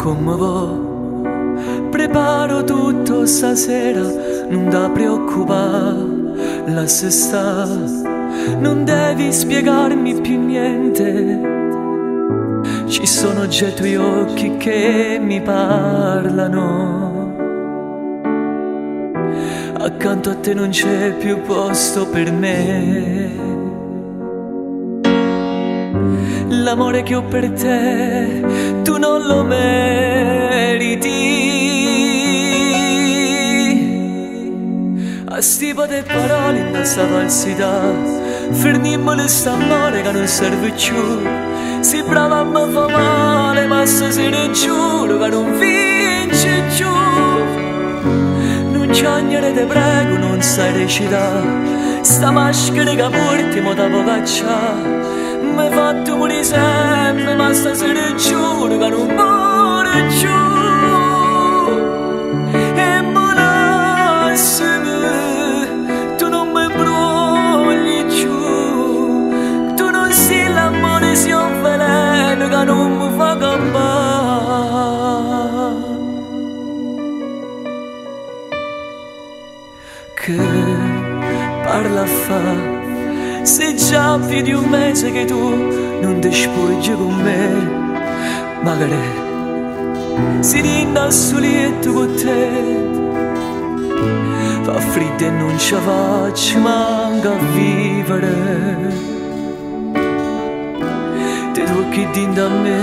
come va? Preparo tutto stasera, non da preoccupare, lascia stare, non devi spiegarmi più niente. Ci sono già i tuoi occhi che mi parlano. Accanto a te non c'è più posto per me. L'amore che ho per te tu non lo meriti. A sti poche parole in questa falsità fermiamo st'amore che non serve più. Si brava a me fa male, ma stasera giuro che non vince più. Non ciagnere te prego, non sai recitare, sta maschera che porti mo da cacciare. Mi hai fatto morire sempre, ma stasera giuro che non muore più. E me lasciami, tu non mi brogli più. Tu non sei l'amore, sei un veleno che non mi fa campare. Che parla a fa, sei già più di un mese che tu non ti spoggi con me. Magari si rinda al soletto con te. Fa freddo e non ce la faccio manca a vivere. Ti tocchi dinda a me,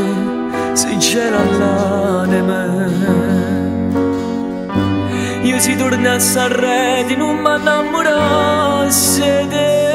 si gela l'anima. Io si torna a Sanremo, non mi innamorassi di te.